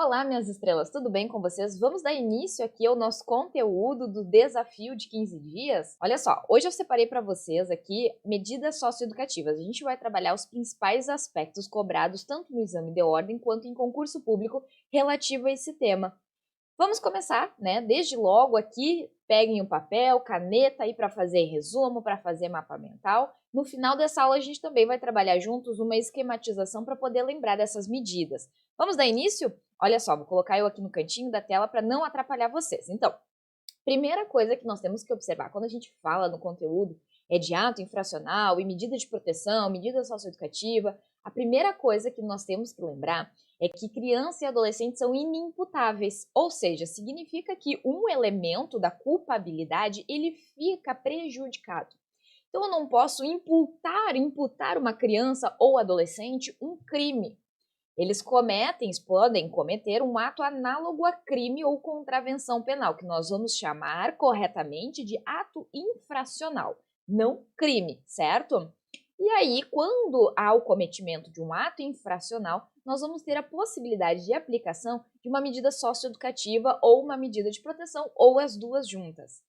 Olá, minhas estrelas, tudo bem com vocês? Vamos dar início aqui ao nosso conteúdo do desafio de 15 dias? Olha só, hoje eu separei para vocês aqui medidas socioeducativas. A gente vai trabalhar os principais aspectos cobrados tanto no exame de ordem quanto em concurso público relativo a esse tema. Vamos começar, né? Desde logo aqui, peguem o papel, caneta aí para fazer resumo, para fazer mapa mental. No final dessa aula a gente também vai trabalhar juntos uma esquematização para poder lembrar dessas medidas. Vamos dar início? Olha só, vou colocar eu aqui no cantinho da tela para não atrapalhar vocês. Então, primeira coisa que nós temos que observar quando a gente fala no conteúdo é de ato infracional e medida de proteção, medida socioeducativa, a primeira coisa que nós temos que lembrar é que criança e adolescente são inimputáveis, ou seja, significa que um elemento da culpabilidade ele fica prejudicado. Então eu não posso imputar uma criança ou adolescente um crime. Eles podem cometer um ato análogo a crime ou contravenção penal, que nós vamos chamar corretamente de ato infracional, não crime, certo? E aí, quando há o cometimento de um ato infracional, nós vamos ter a possibilidade de aplicação de uma medida socioeducativa ou uma medida de proteção, ou as duas juntas.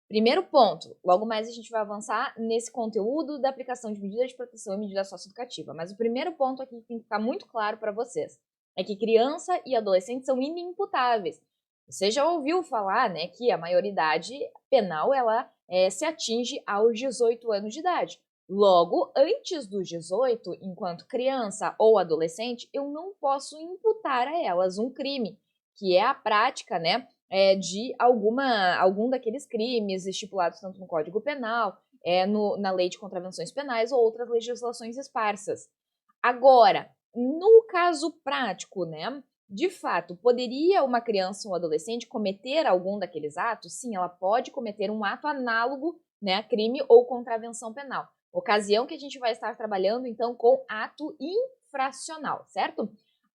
Primeiro ponto, logo mais a gente vai avançar nesse conteúdo da aplicação de medida de proteção e medida socioeducativa, mas o primeiro ponto aqui que tem que ficar muito claro para vocês é que criança e adolescente são inimputáveis. Você já ouviu falar, né, que a maioridade penal ela se atinge aos 18 anos de idade. Logo, antes dos 18, enquanto criança ou adolescente, eu não posso imputar a elas um crime, que é a prática, né, de algum daqueles crimes estipulados tanto no Código Penal, na Lei de Contravenções Penais ou outras legislações esparsas. Agora, no caso prático, né, de fato, poderia uma criança ou um adolescente cometer algum daqueles atos? Sim, ela pode cometer um ato análogo, né, a crime ou contravenção penal. Ocasião que a gente vai estar trabalhando, então, com ato infracional, certo?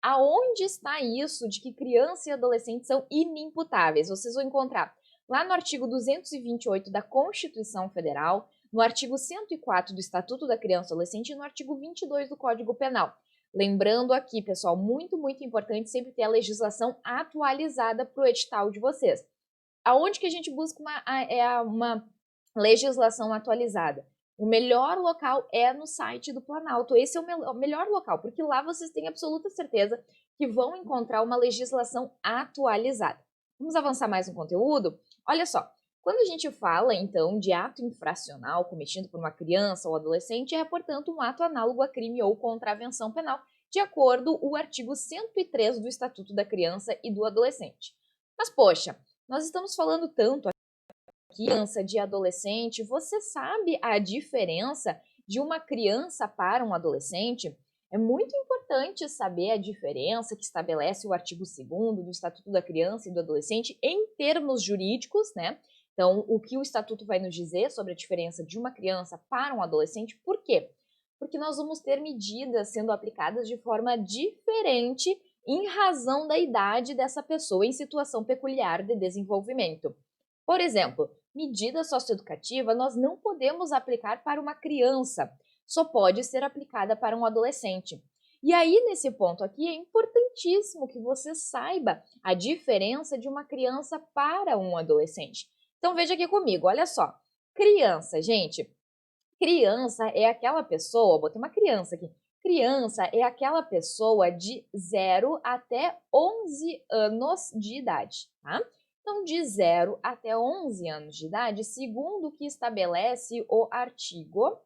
Aonde está isso de que criança e adolescente são inimputáveis? Vocês vão encontrar lá no artigo 228 da Constituição Federal, no artigo 104 do Estatuto da Criança e Adolescente e no artigo 22 do Código Penal. Lembrando aqui, pessoal, muito, muito importante sempre ter a legislação atualizada para o edital de vocês. Aonde que a gente busca uma legislação atualizada? O melhor local é no site do Planalto. Esse é o melhor local, porque lá vocês têm absoluta certeza que vão encontrar uma legislação atualizada. Vamos avançar mais no conteúdo? Olha só, quando a gente fala, então, de ato infracional cometido por uma criança ou adolescente, é, portanto, um ato análogo a crime ou contravenção penal, de acordo com o artigo 103 do Estatuto da Criança e do Adolescente. Mas, poxa, nós estamos falando tanto criança, de adolescente, você sabe a diferença de uma criança para um adolescente? É muito importante saber a diferença que estabelece o artigo 2º do Estatuto da Criança e do Adolescente em termos jurídicos, né? Então, o que o Estatuto vai nos dizer sobre a diferença de uma criança para um adolescente, por quê? Porque nós vamos ter medidas sendo aplicadas de forma diferente em razão da idade dessa pessoa em situação peculiar de desenvolvimento. Por exemplo, medida socioeducativa nós não podemos aplicar para uma criança, só pode ser aplicada para um adolescente. E aí, nesse ponto aqui, é importantíssimo que você saiba a diferença de uma criança para um adolescente. Então, veja aqui comigo, olha só. Criança, gente, criança é aquela pessoa, botei uma criança aqui. Criança é aquela pessoa de 0 até 11 anos de idade, tá? Então, de 0 até 11 anos de idade, segundo o que estabelece o artigo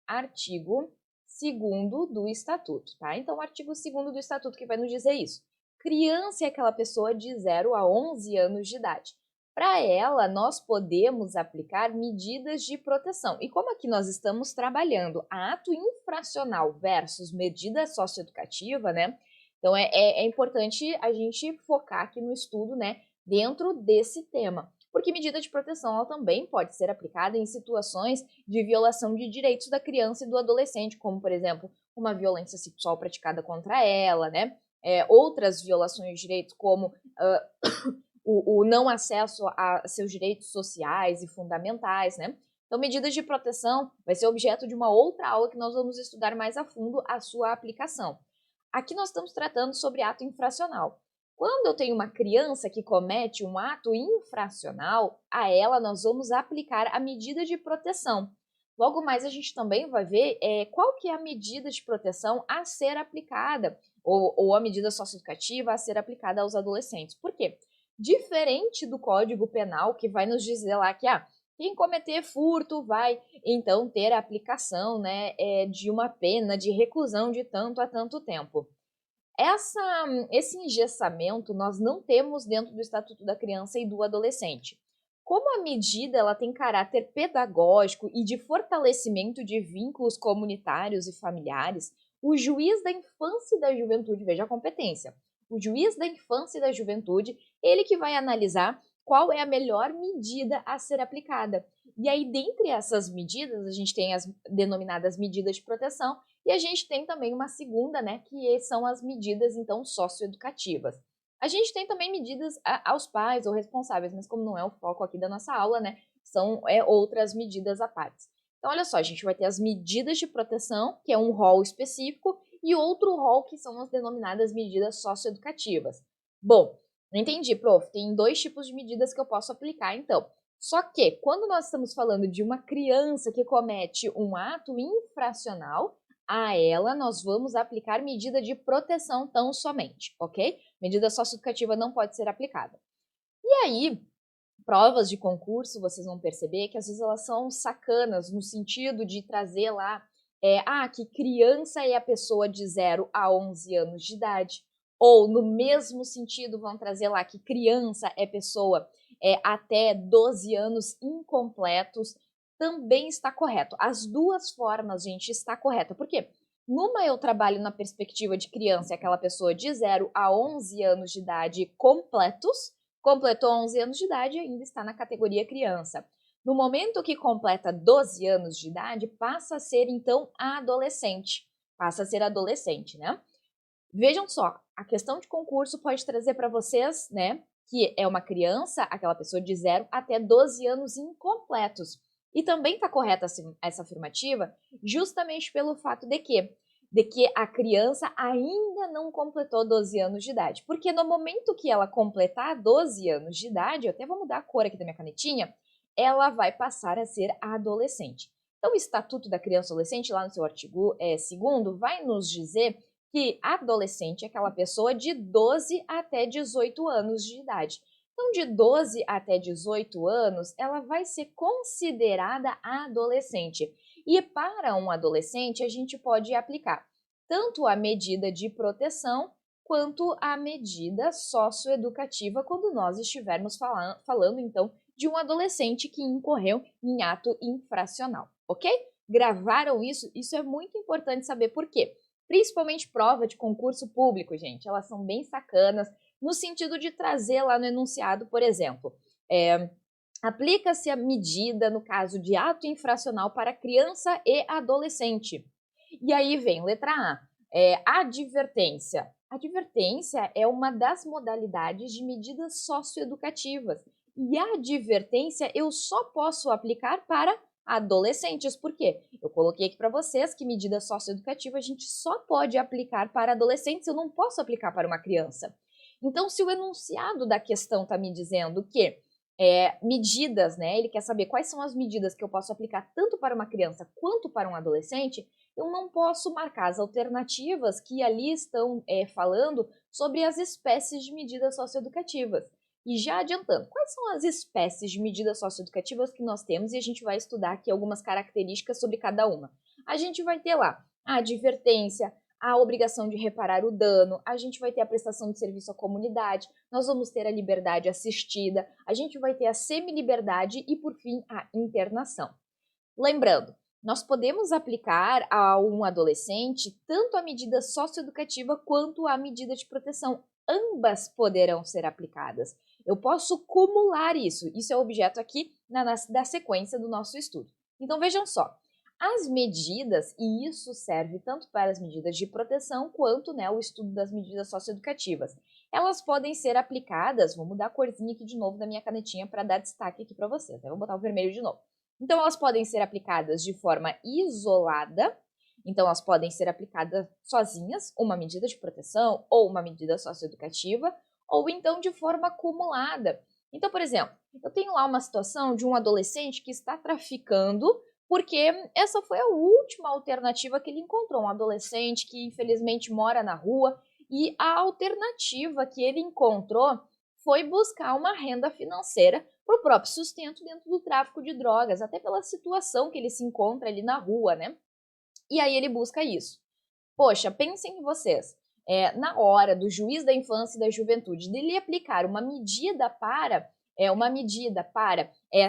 2º do Estatuto, tá? Então, o artigo 2º do Estatuto que vai nos dizer isso. Criança é aquela pessoa de 0 a 11 anos de idade. Para ela, nós podemos aplicar medidas de proteção. E como aqui nós estamos trabalhando ato infracional versus medida socioeducativa, né? Então, é importante a gente focar aqui no estudo, né? Dentro desse tema. Porque medida de proteção ela também pode ser aplicada em situações de violação de direitos da criança e do adolescente, como, por exemplo, uma violência sexual praticada contra ela, né? Outras violações de direitos, como o não acesso a seus direitos sociais e fundamentais, né? Então, medidas de proteção vai ser objeto de uma outra aula que nós vamos estudar mais a fundo a sua aplicação. Aqui nós estamos tratando sobre ato infracional. Quando eu tenho uma criança que comete um ato infracional, a ela nós vamos aplicar a medida de proteção. Logo mais a gente também vai ver qual que é a medida de proteção a ser aplicada, ou a medida socioeducativa a ser aplicada aos adolescentes. Por quê? Diferente do Código Penal, que vai nos dizer lá que quem cometer furto vai então ter a aplicação, né, de uma pena de reclusão de tanto a tanto tempo. Esse engessamento nós não temos dentro do Estatuto da Criança e do Adolescente. Como a medida ela tem caráter pedagógico e de fortalecimento de vínculos comunitários e familiares, o juiz da infância e da juventude, veja a competência, o juiz da infância e da juventude, ele que vai analisar qual é a melhor medida a ser aplicada. E aí, dentre essas medidas, a gente tem as denominadas medidas de proteção e a gente tem também uma segunda, né, que são as medidas, então, socioeducativas. A gente tem também medidas aos pais ou responsáveis, mas como não é o foco aqui da nossa aula, né, são outras medidas à parte. Então, olha só, a gente vai ter as medidas de proteção, que é um rol específico, e outro rol que são as denominadas medidas socioeducativas. Bom, não entendi, prof. Tem 2 tipos de medidas que eu posso aplicar, então. Só que, quando nós estamos falando de uma criança que comete um ato infracional, a ela nós vamos aplicar medida de proteção tão somente, ok? Medida socioeducativa não pode ser aplicada. E aí, provas de concurso, vocês vão perceber que às vezes elas são sacanas, no sentido de trazer lá, que criança é a pessoa de 0 a 11 anos de idade, ou no mesmo sentido vão trazer lá que criança é pessoa até 12 anos incompletos, também está correto. As duas formas, gente, está correta. Por quê? Numa eu trabalho na perspectiva de criança, é aquela pessoa de 0 a 11 anos de idade completos, completou 11 anos de idade e ainda está na categoria criança. No momento que completa 12 anos de idade, passa a ser, então, adolescente. Passa a ser adolescente, né? Vejam só, a questão de concurso pode trazer para vocês, né, que é uma criança, aquela pessoa de 0 até 12 anos incompletos. E também está correta essa afirmativa justamente pelo fato de que a criança ainda não completou 12 anos de idade. Porque no momento que ela completar 12 anos de idade, eu até vou mudar a cor aqui da minha canetinha, ela vai passar a ser adolescente. Então, o Estatuto da Criança e Adolescente, lá no seu artigo 2º, vai nos dizer que adolescente é aquela pessoa de 12 até 18 anos de idade. Então, de 12 até 18 anos, ela vai ser considerada adolescente. E para um adolescente, a gente pode aplicar tanto a medida de proteção quanto a medida socioeducativa quando nós estivermos falando então, de um adolescente que incorreu em ato infracional, ok? Gravaram isso? Isso é muito importante saber por quê. Principalmente prova de concurso público, gente, elas são bem sacanas, no sentido de trazer lá no enunciado, por exemplo, aplica-se a medida no caso de ato infracional para criança e adolescente. E aí vem letra A, advertência. Advertência é uma das modalidades de medidas socioeducativas. E a advertência eu só posso aplicar para adolescentes. Por quê? Eu coloquei aqui para vocês que medida socioeducativa a gente só pode aplicar para adolescentes, eu não posso aplicar para uma criança. Então, se o enunciado da questão está me dizendo que medidas, né? Ele quer saber quais são as medidas que eu posso aplicar tanto para uma criança quanto para um adolescente, eu não posso marcar as alternativas que ali estão falando sobre as espécies de medidas socioeducativas. E já adiantando, quais são as espécies de medidas socioeducativas que nós temos? E a gente vai estudar aqui algumas características sobre cada uma. A gente vai ter lá a advertência, a obrigação de reparar o dano, a gente vai ter a prestação de serviço à comunidade, nós vamos ter a liberdade assistida, a gente vai ter a semi-liberdade e, por fim, a internação. Lembrando, nós podemos aplicar a um adolescente tanto a medida socioeducativa quanto a medida de proteção. Ambas poderão ser aplicadas. Eu posso cumular isso. Isso é o objeto aqui da sequência do nosso estudo. Então, vejam só. As medidas, e isso serve tanto para as medidas de proteção quanto, né, o estudo das medidas socioeducativas, elas podem ser aplicadas, vou mudar a corzinha aqui de novo da minha canetinha para dar destaque aqui para vocês, né? Vou botar o vermelho de novo. Então, elas podem ser aplicadas de forma isolada, então elas podem ser aplicadas sozinhas, uma medida de proteção ou uma medida socioeducativa, ou então de forma acumulada. Então, por exemplo, eu tenho lá uma situação de um adolescente que está traficando porque essa foi a última alternativa que ele encontrou, um adolescente que infelizmente mora na rua, e a alternativa que ele encontrou foi buscar uma renda financeira para o próprio sustento dentro do tráfico de drogas, até pela situação que ele se encontra ali na rua, né? E aí ele busca isso. Poxa, pensem em vocês. Na hora do juiz da infância e da juventude dele aplicar uma medida para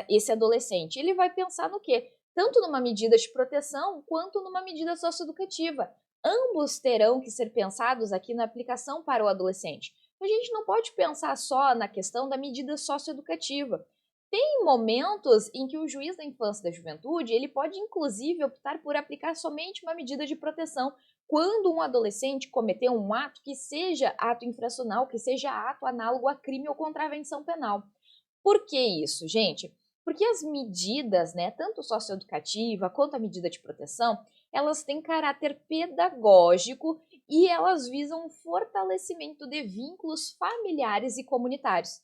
esse adolescente, ele vai pensar no quê? Tanto numa medida de proteção quanto numa medida socioeducativa. Ambos terão que ser pensados aqui na aplicação para o adolescente. A gente não pode pensar só na questão da medida socioeducativa. Tem momentos em que o juiz da infância e da juventude, ele pode inclusive optar por aplicar somente uma medida de proteção quando um adolescente cometer um ato que seja ato infracional, que seja ato análogo a crime ou contravenção penal. Por que isso, gente? Porque as medidas, né, tanto socioeducativa quanto a medida de proteção, elas têm caráter pedagógico e elas visam o fortalecimento de vínculos familiares e comunitários.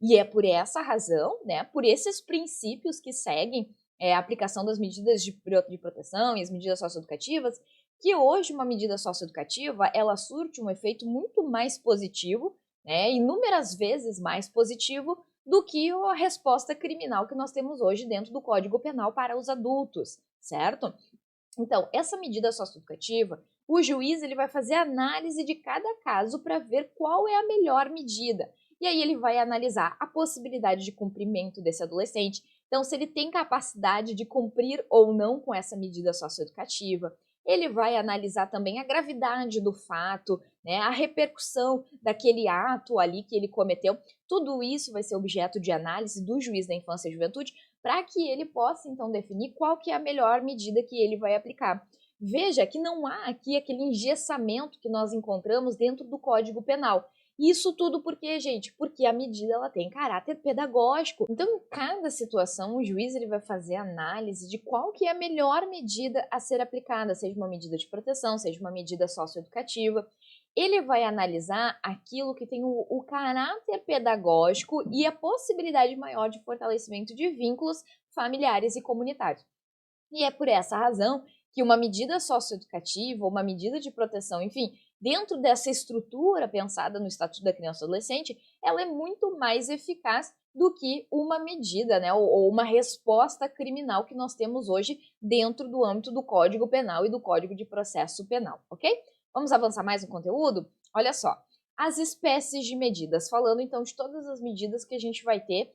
E é por essa razão, né, por esses princípios que seguem a aplicação das medidas de proteção e as medidas socioeducativas, que hoje uma medida socioeducativa, ela surte um efeito muito mais positivo, né, inúmeras vezes mais positivo do que a resposta criminal que nós temos hoje dentro do Código Penal para os adultos, certo? Então, essa medida socioeducativa, o juiz ele vai fazer análise de cada caso para ver qual é a melhor medida. E aí ele vai analisar a possibilidade de cumprimento desse adolescente. Então, se ele tem capacidade de cumprir ou não com essa medida socioeducativa. Ele vai analisar também a gravidade do fato, né, a repercussão daquele ato ali que ele cometeu. Tudo isso vai ser objeto de análise do juiz da infância e juventude para que ele possa, então, definir qual que é a melhor medida que ele vai aplicar. Veja que não há aqui aquele engessamento que nós encontramos dentro do Código Penal. Isso tudo porque, gente, porque a medida ela tem caráter pedagógico. Então, em cada situação, o juiz ele vai fazer análise de qual que é a melhor medida a ser aplicada, seja uma medida de proteção, seja uma medida socioeducativa. Ele vai analisar aquilo que tem o caráter pedagógico e a possibilidade maior de fortalecimento de vínculos familiares e comunitários. E é por essa razão que uma medida socioeducativa, uma medida de proteção, enfim, dentro dessa estrutura pensada no Estatuto da Criança e do Adolescente, ela é muito mais eficaz do que uma medida, né, ou uma resposta criminal que nós temos hoje dentro do âmbito do Código Penal e do Código de Processo Penal, ok? Vamos avançar mais no conteúdo? Olha só, as espécies de medidas, falando então de todas as medidas que a gente vai ter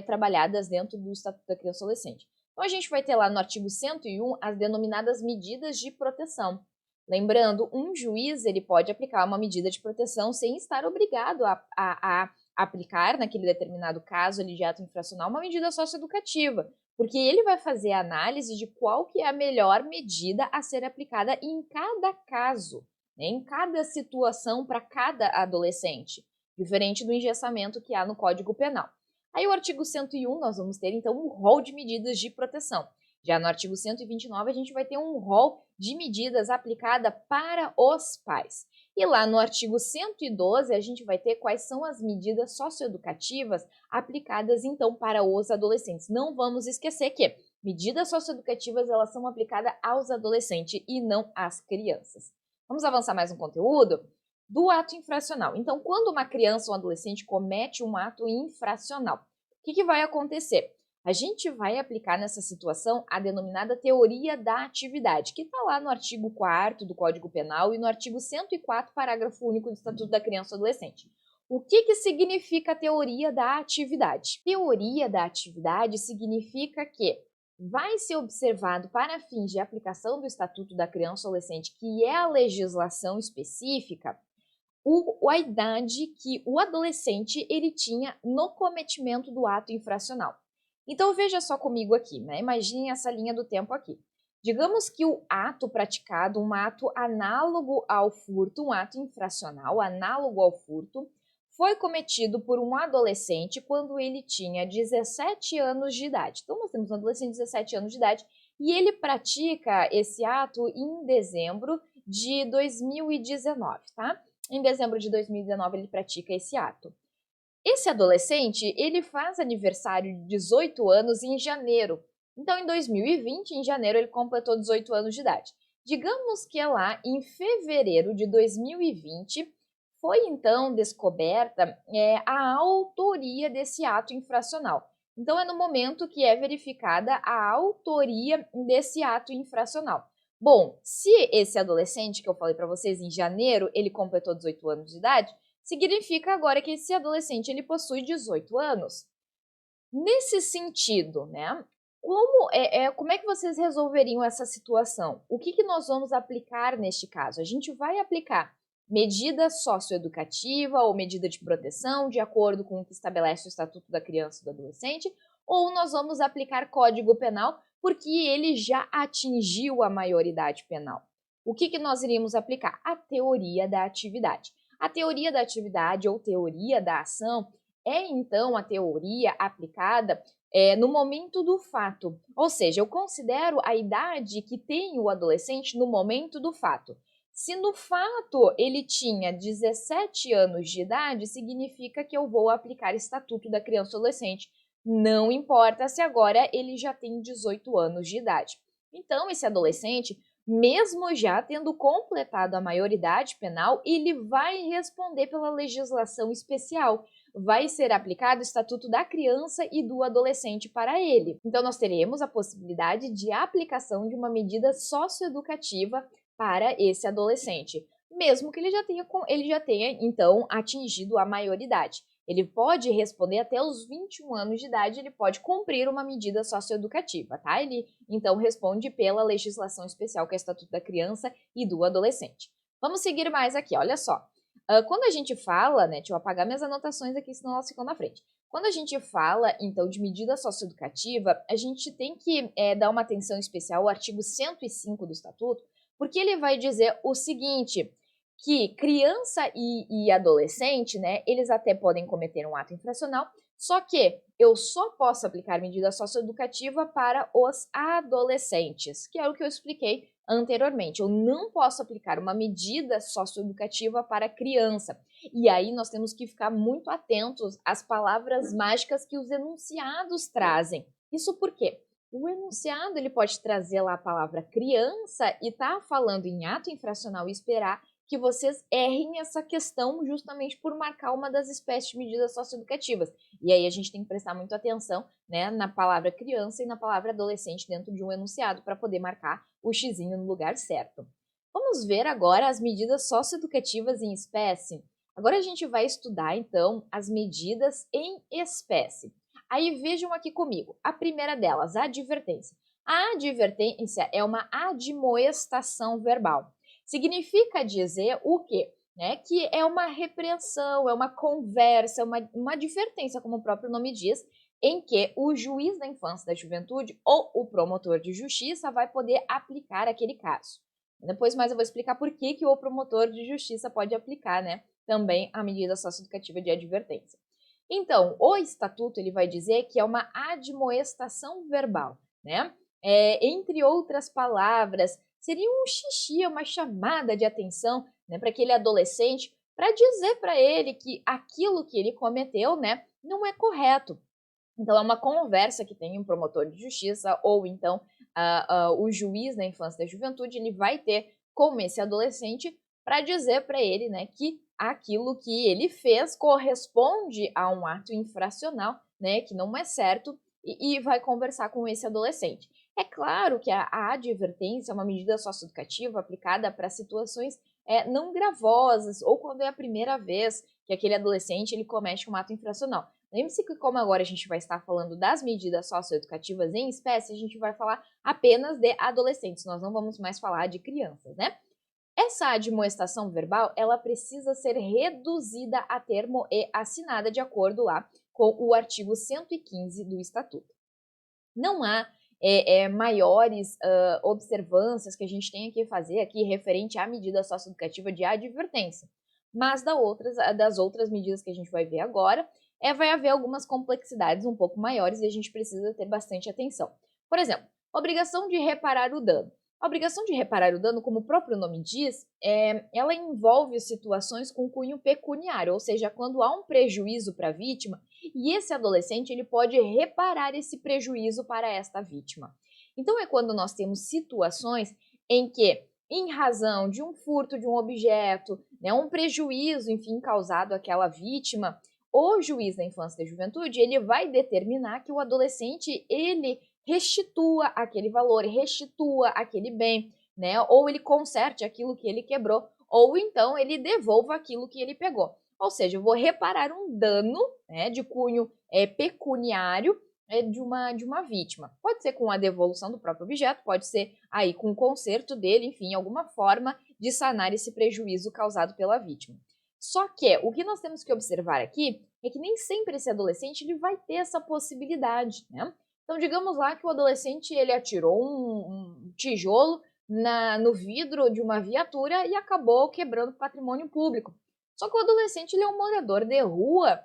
trabalhadas dentro do Estatuto da Criança e do Adolescente. Então, a gente vai ter lá no artigo 101 as denominadas medidas de proteção. Lembrando, um juiz ele pode aplicar uma medida de proteção sem estar obrigado a aplicar, naquele determinado caso ali de ato infracional, uma medida socioeducativa, porque ele vai fazer a análise de qual que é a melhor medida a ser aplicada em cada caso, né, em cada situação para cada adolescente, diferente do engessamento que há no Código Penal. Aí o artigo 101, nós vamos ter então um rol de medidas de proteção. Já no artigo 129, a gente vai ter um rol de medidas aplicada para os pais. E lá no artigo 112, a gente vai ter quais são as medidas socioeducativas aplicadas então para os adolescentes. Não vamos esquecer que medidas socioeducativas elas são aplicadas aos adolescentes e não às crianças. Vamos avançar mais no conteúdo? Do ato infracional. Então, quando uma criança ou um adolescente comete um ato infracional, o que vai acontecer? A gente vai aplicar nessa situação a denominada teoria da atividade, que está lá no artigo 4º do Código Penal e no artigo 104, parágrafo único do Estatuto da Criança e do Adolescente. O que significa a teoria da atividade? Teoria da atividade significa que vai ser observado para fins de aplicação do Estatuto da Criança e do Adolescente, que é a legislação específica, a idade que o adolescente ele tinha no cometimento do ato infracional. Então veja só comigo aqui, né? Imagine essa linha do tempo aqui. Digamos que o ato praticado, um ato análogo ao furto, um ato infracional análogo ao furto, foi cometido por um adolescente quando ele tinha 17 anos de idade. Então nós temos um adolescente de 17 anos de idade e ele pratica esse ato em dezembro de 2019, tá? em dezembro de 2019 ele pratica esse ato. Esse adolescente, ele faz aniversário de 18 anos em janeiro. Então, em 2020, em janeiro, ele completou 18 anos de idade. Digamos que lá em fevereiro de 2020 foi então descoberta a autoria desse ato infracional. Então, é no momento que é verificada a autoria desse ato infracional. Bom, se esse adolescente que eu falei para vocês em janeiro, ele completou 18 anos de idade, significa agora que esse adolescente ele possui 18 anos. Nesse sentido, né? Como é que vocês resolveriam essa situação? O que nós vamos aplicar neste caso? A gente vai aplicar medida socioeducativa ou medida de proteção, de acordo com o que estabelece o Estatuto da Criança e do Adolescente, ou nós vamos aplicar Código Penal porque ele já atingiu a maioridade penal. O que nós iríamos aplicar? A teoria da atividade. A teoria da atividade ou teoria da ação é então a teoria aplicada no momento do fato. Ou seja, eu considero a idade que tem o adolescente no momento do fato. Se no fato ele tinha 17 anos de idade, significa que eu vou aplicar Estatuto da Criança e Adolescente. Não importa se agora ele já tem 18 anos de idade. Então, esse adolescente, mesmo já tendo completado a maioridade penal, ele vai responder pela legislação especial. Vai ser aplicado o Estatuto da Criança e do Adolescente para ele. Então, nós teremos a possibilidade de aplicação de uma medida socioeducativa para esse adolescente, mesmo que ele já tenha então, atingido a maioridade. Ele pode responder até os 21 anos de idade, ele pode cumprir uma medida socioeducativa, tá? Ele, então, responde pela legislação especial, que é o Estatuto da Criança e do Adolescente. Vamos seguir mais aqui, olha só. Quando a gente fala, né, deixa eu apagar minhas anotações aqui, senão elas ficam na frente. Quando a gente fala, então, de medida socioeducativa, a gente tem que dar uma atenção especial ao artigo 105 do Estatuto, porque ele vai dizer o seguinte, que criança e adolescente, né, eles até podem cometer um ato infracional, só que eu só posso aplicar medida socioeducativa para os adolescentes, que é o que eu expliquei anteriormente. Eu não posso aplicar uma medida socioeducativa para criança. E aí nós temos que ficar muito atentos às palavras mágicas que os enunciados trazem. Isso por quê? O enunciado ele pode trazer lá a palavra criança e tá falando em ato infracional e esperar que vocês errem essa questão justamente por marcar uma das espécies de medidas socioeducativas. E aí a gente tem que prestar muita atenção, né, na palavra criança e na palavra adolescente dentro de um enunciado para poder marcar o xizinho no lugar certo. Vamos ver agora as medidas socioeducativas em espécie. Agora a gente vai estudar, então, as medidas em espécie. Aí vejam aqui comigo. A primeira delas, a advertência. A advertência é uma admoestação verbal. Significa dizer o quê? Né? Que é uma repreensão, é uma conversa, uma advertência, como o próprio nome diz, em que o juiz da infância e da juventude ou o promotor de justiça vai poder aplicar aquele caso. Depois mais eu vou explicar por que o promotor de justiça pode aplicar, né, também a medida socioeducativa de advertência. Então, o estatuto ele vai dizer que é uma admoestação verbal, né? Entre outras palavras, seria um xixi, uma chamada de atenção, né, para aquele adolescente, para dizer para ele que aquilo que ele cometeu, né, não é correto. Então, é uma conversa que tem um promotor de justiça ou então o juiz da infância e da juventude, ele vai ter com esse adolescente para dizer para ele, né, que aquilo que ele fez corresponde a um ato infracional, né, que não é certo, e vai conversar com esse adolescente. É claro que a advertência é uma medida socioeducativa aplicada para situações não gravosas ou quando é a primeira vez que aquele adolescente ele comete um ato infracional. Lembre-se que como agora a gente vai estar falando das medidas socioeducativas em espécie, a gente vai falar apenas de adolescentes, nós não vamos mais falar de crianças, né? Essa admoestação verbal, ela precisa ser reduzida a termo e assinada de acordo lá com o artigo 115 do Estatuto. Não há maiores observâncias que a gente tenha que fazer aqui referente à medida socioeducativa de advertência. Mas das outras medidas que a gente vai ver agora, vai haver algumas complexidades um pouco maiores e a gente precisa ter bastante atenção. Por exemplo, obrigação de reparar o dano. A obrigação de reparar o dano, como o próprio nome diz, ela envolve situações com cunho pecuniário, ou seja, quando há um prejuízo para a vítima e esse adolescente ele pode reparar esse prejuízo para esta vítima. Então é quando nós temos situações em que, em razão de um furto de um objeto, né, um prejuízo, enfim, causado àquela vítima, o juiz da infância e da juventude ele vai determinar que o adolescente ele restitua aquele valor, restitua aquele bem, né? Ou ele conserte aquilo que ele quebrou, ou então ele devolva aquilo que ele pegou. Ou seja, eu vou reparar um dano, né, de cunho pecuniário de uma vítima. Pode ser com a devolução do próprio objeto, pode ser aí com o conserto dele, enfim, alguma forma de sanar esse prejuízo causado pela vítima. Só que o que nós temos que observar aqui é que nem sempre esse adolescente ele vai ter essa possibilidade, né? Então, digamos lá que o adolescente ele atirou um tijolo no vidro de uma viatura e acabou quebrando patrimônio público. Só que o adolescente ele é um morador de rua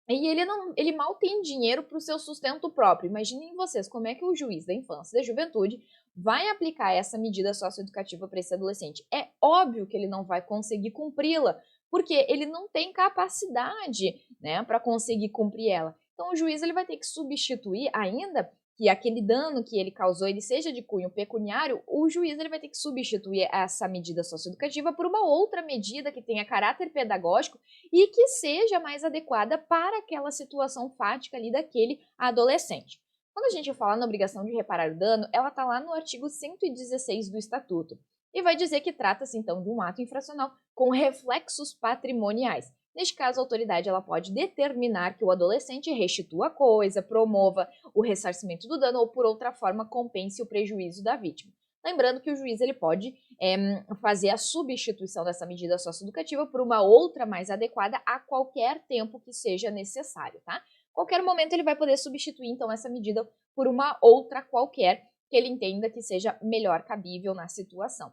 e ele mal tem dinheiro para o seu sustento próprio. Imaginem vocês como é que o juiz da infância e da juventude vai aplicar essa medida socioeducativa para esse adolescente. É óbvio que ele não vai conseguir cumpri-la, porque ele não tem capacidade, né, para conseguir cumprir ela. Então o juiz ele vai ter que substituir, ainda que aquele dano que ele causou ele seja de cunho pecuniário, o juiz ele vai ter que substituir essa medida socioeducativa por uma outra medida que tenha caráter pedagógico e que seja mais adequada para aquela situação fática ali daquele adolescente. Quando a gente fala na obrigação de reparar o dano, ela está lá no artigo 116 do Estatuto e vai dizer que trata-se então de um ato infracional com reflexos patrimoniais. Neste caso, a autoridade ela pode determinar que o adolescente restitua a coisa, promova o ressarcimento do dano ou, por outra forma, compense o prejuízo da vítima. Lembrando que o juiz ele pode fazer a substituição dessa medida socioeducativa por uma outra mais adequada a qualquer tempo que seja necessário, tá? Qualquer momento ele vai poder substituir, então, essa medida por uma outra qualquer que ele entenda que seja melhor cabível na situação.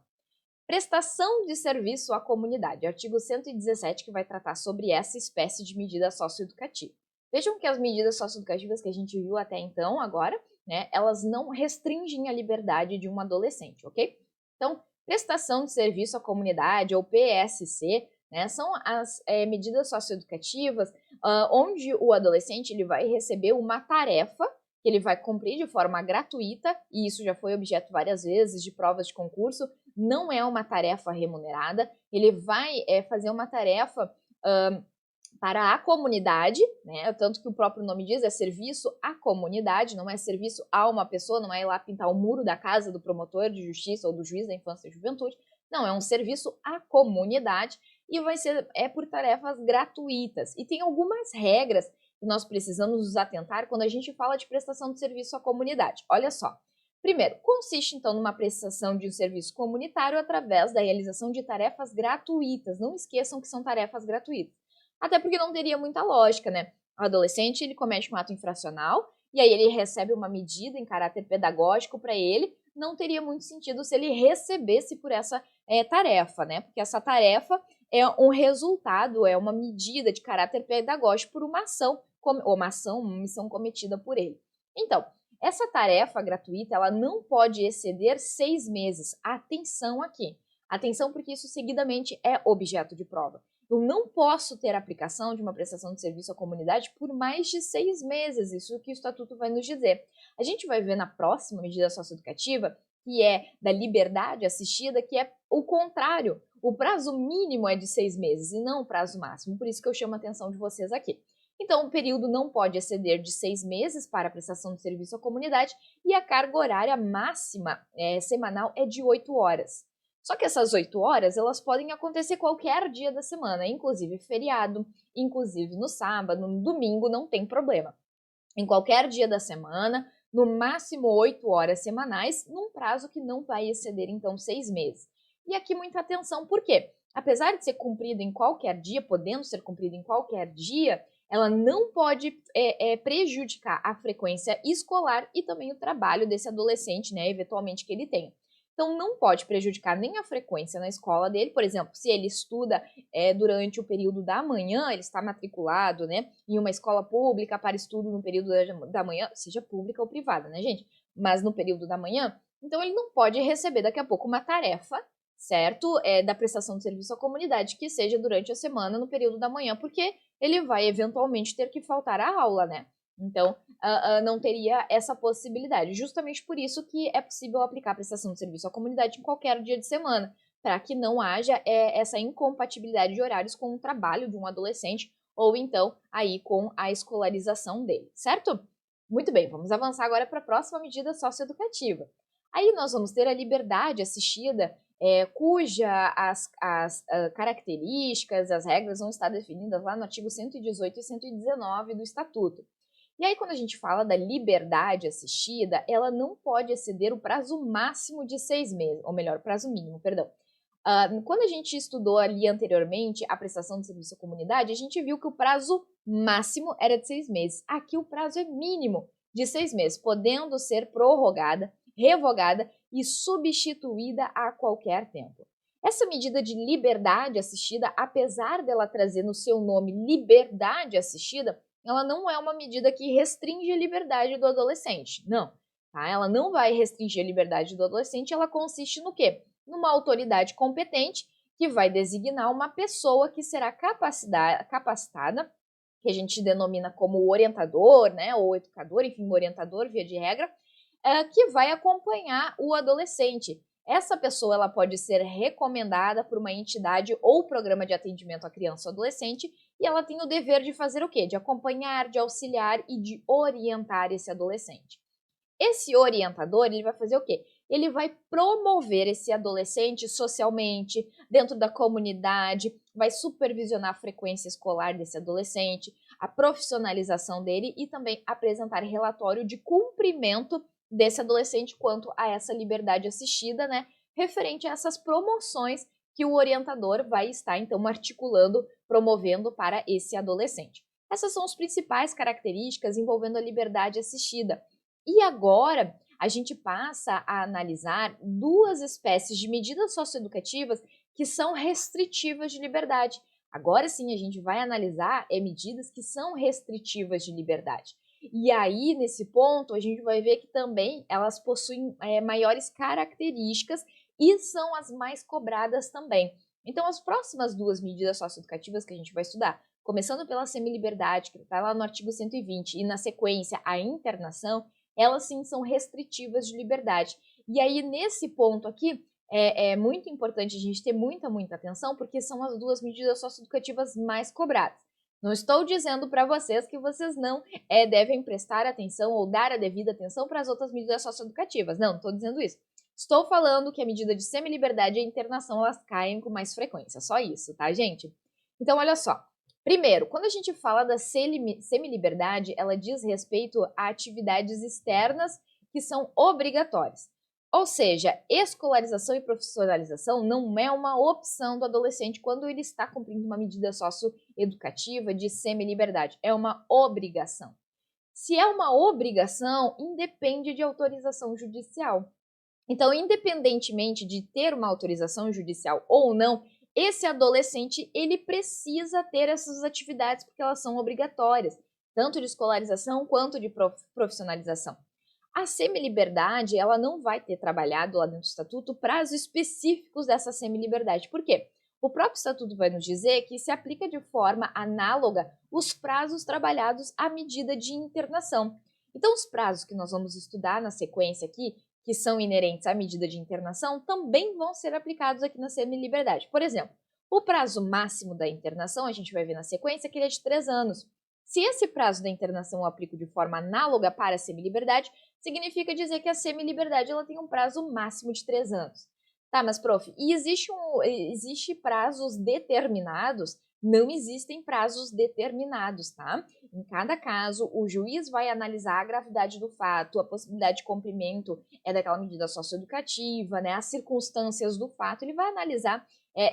Prestação de serviço à comunidade, artigo 117, que vai tratar sobre essa espécie de medida socioeducativa. Vejam que as medidas socioeducativas que a gente viu até então, agora, né, elas não restringem a liberdade de um adolescente, ok? Então, prestação de serviço à comunidade, ou PSC, né, são as medidas socioeducativas onde o adolescente ele vai receber uma tarefa que ele vai cumprir de forma gratuita, e isso já foi objeto várias vezes de provas de concurso, não é uma tarefa remunerada, ele vai fazer uma tarefa para a comunidade, né? Tanto que o próprio nome diz, é serviço à comunidade, não é serviço a uma pessoa, não é ir lá pintar o muro da casa do promotor de justiça ou do juiz da infância e juventude, não, é um serviço à comunidade e vai ser por tarefas gratuitas. E tem algumas regras que nós precisamos nos atentar quando a gente fala de prestação de serviço à comunidade. Olha só. Primeiro, consiste então numa prestação de um serviço comunitário através da realização de tarefas gratuitas. Não esqueçam que são tarefas gratuitas. Até porque não teria muita lógica, né? O adolescente, ele comete um ato infracional e aí ele recebe uma medida em caráter pedagógico para ele. Não teria muito sentido se ele recebesse por essa tarefa, né? Porque essa tarefa é um resultado, é uma medida de caráter pedagógico por uma uma missão cometida por ele. Então, essa tarefa gratuita, ela não pode exceder 6 meses. Atenção aqui. Atenção porque isso seguidamente é objeto de prova. Eu não posso ter aplicação de uma prestação de serviço à comunidade por mais de 6 meses. Isso que o Estatuto vai nos dizer. A gente vai ver na próxima medida socioeducativa, que é da liberdade assistida, que é o contrário. O prazo mínimo é de 6 meses e não o prazo máximo. Por isso que eu chamo a atenção de vocês aqui. Então, o período não pode exceder de 6 meses para a prestação de serviço à comunidade e a carga horária máxima semanal é de 8 horas. Só que essas 8 horas, elas podem acontecer qualquer dia da semana, inclusive feriado, inclusive no sábado, no domingo, não tem problema. Em qualquer dia da semana, no máximo 8 horas semanais, num prazo que não vai exceder, então, 6 meses. E aqui muita atenção, por quê? Apesar de ser cumprido em qualquer dia, podendo ser cumprido em qualquer dia, ela não pode prejudicar a frequência escolar e também o trabalho desse adolescente, né, eventualmente que ele tenha. Então, não pode prejudicar nem a frequência na escola dele, por exemplo, se ele estuda durante o período da manhã, ele está matriculado, né, em uma escola pública para estudo no período da manhã, seja pública ou privada, né, gente? Mas no período da manhã, Então, ele não pode receber daqui a pouco uma tarefa, certo? Da prestação de serviço à comunidade, que seja durante a semana, no período da manhã, porque ele vai eventualmente ter que faltar à aula, né? Então, não teria essa possibilidade. Justamente por isso que é possível aplicar a prestação de serviço à comunidade em qualquer dia de semana, para que não haja essa incompatibilidade de horários com o trabalho de um adolescente ou então aí com a escolarização dele, certo? Muito bem, vamos avançar agora para a próxima medida socioeducativa. Aí nós vamos ter a liberdade assistida, cuja as características, as regras vão estar definidas lá no artigo 118 e 119 do Estatuto. E aí, quando a gente fala da liberdade assistida, ela não pode exceder o prazo máximo de 6 meses, ou melhor, prazo mínimo, perdão. Quando a gente estudou ali anteriormente a prestação de serviço à comunidade, a gente viu que o prazo máximo era de 6 meses. Aqui o prazo é mínimo de 6 meses, podendo ser prorrogada, revogada e substituída a qualquer tempo. Essa medida de liberdade assistida, apesar dela trazer no seu nome liberdade assistida, ela não é uma medida que restringe a liberdade do adolescente. Não, tá? Ela não vai restringir a liberdade do adolescente, ela consiste no quê? Numa autoridade competente que vai designar uma pessoa que será capacitada, que a gente denomina como orientador, né, ou educador, enfim, orientador via de regra, que vai acompanhar o adolescente. Essa pessoa ela pode ser recomendada por uma entidade ou programa de atendimento à criança ou adolescente e ela tem o dever de fazer o quê? De acompanhar, de auxiliar e de orientar esse adolescente. Esse orientador, ele vai fazer o quê? Ele vai promover esse adolescente socialmente, dentro da comunidade, vai supervisionar a frequência escolar desse adolescente, a profissionalização dele e também apresentar relatório de cumprimento desse adolescente quanto a essa liberdade assistida, né? Referente a essas promoções que o orientador vai estar, então, articulando, promovendo para esse adolescente. Essas são as principais características envolvendo a liberdade assistida. E agora a gente passa a analisar duas espécies de medidas socioeducativas que são restritivas de liberdade. Agora sim a gente vai analisar medidas que são restritivas de liberdade. E aí, nesse ponto, a gente vai ver que também elas possuem maiores características e são as mais cobradas também. Então, as próximas duas medidas socioeducativas que a gente vai estudar, começando pela semiliberdade, que está lá no artigo 120, e na sequência a internação, elas sim são restritivas de liberdade. E aí, nesse ponto aqui, é muito importante a gente ter muita atenção, porque são as duas medidas socioeducativas mais cobradas. Não estou dizendo para vocês que vocês não devem prestar atenção ou dar a devida atenção para as outras medidas socioeducativas. Não estou dizendo isso. Estou falando que a medida de semiliberdade e a internação, elas caem com mais frequência. Só isso, tá, gente? Então, olha só. Primeiro, quando a gente fala da semiliberdade, ela diz respeito a atividades externas que são obrigatórias. Ou seja, escolarização e profissionalização não é uma opção do adolescente quando ele está cumprindo uma medida socioeducativa de semiliberdade. É uma obrigação. Se é uma obrigação, independe de autorização judicial. Então, independentemente de ter uma autorização judicial ou não, esse adolescente, ele precisa ter essas atividades porque elas são obrigatórias, tanto de escolarização quanto de profissionalização. A semiliberdade, ela não vai ter trabalhado lá dentro do estatuto prazos específicos dessa semiliberdade. Por quê? O próprio estatuto vai nos dizer que se aplica de forma análoga os prazos trabalhados à medida de internação. Então, os prazos que nós vamos estudar na sequência aqui, que são inerentes à medida de internação, também vão ser aplicados aqui na semiliberdade. Por exemplo, o prazo máximo da internação, a gente vai ver na sequência, que ele é de 3 anos. Se esse prazo da internação eu aplico de forma análoga para a semiliberdade, significa dizer que a semiliberdade ela tem um prazo máximo de 3 anos. Tá, mas prof, e existe prazos determinados? Não existem prazos determinados, tá? Em cada caso, o juiz vai analisar a gravidade do fato, a possibilidade de cumprimento daquela medida socioeducativa, né, as circunstâncias do fato, ele vai analisar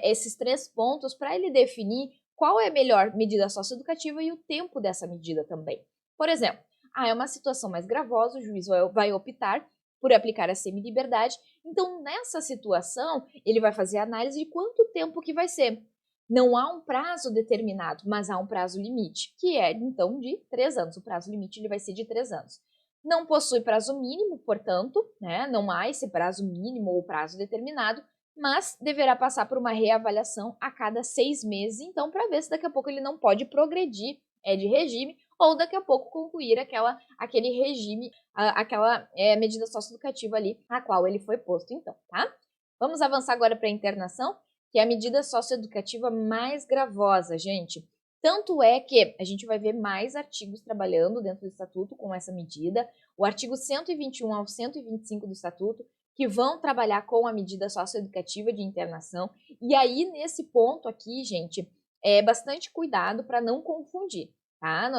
esses 3 pontos para ele definir qual é a melhor medida socioeducativa e o tempo dessa medida também. Por exemplo, é uma situação mais gravosa, o juiz vai optar por aplicar a semiliberdade, então nessa situação ele vai fazer a análise de quanto tempo que vai ser. Não há um prazo determinado, mas há um prazo limite, que é então de 3 anos. O prazo limite ele vai ser de 3 anos. Não possui prazo mínimo, portanto, né, não há esse prazo mínimo ou prazo determinado, mas deverá passar por uma reavaliação a cada 6 meses, então, para ver se daqui a pouco ele não pode progredir de regime ou daqui a pouco concluir aquele regime, aquela medida socioeducativa ali a qual ele foi posto, então, tá? Vamos avançar agora para a internação, que é a medida socioeducativa mais gravosa, gente. Tanto é que a gente vai ver mais artigos trabalhando dentro do Estatuto com essa medida, o artigo 121 ao 125 do Estatuto, que vão trabalhar com a medida socioeducativa de internação. E aí, nesse ponto aqui, gente, bastante cuidado para não confundir, tá?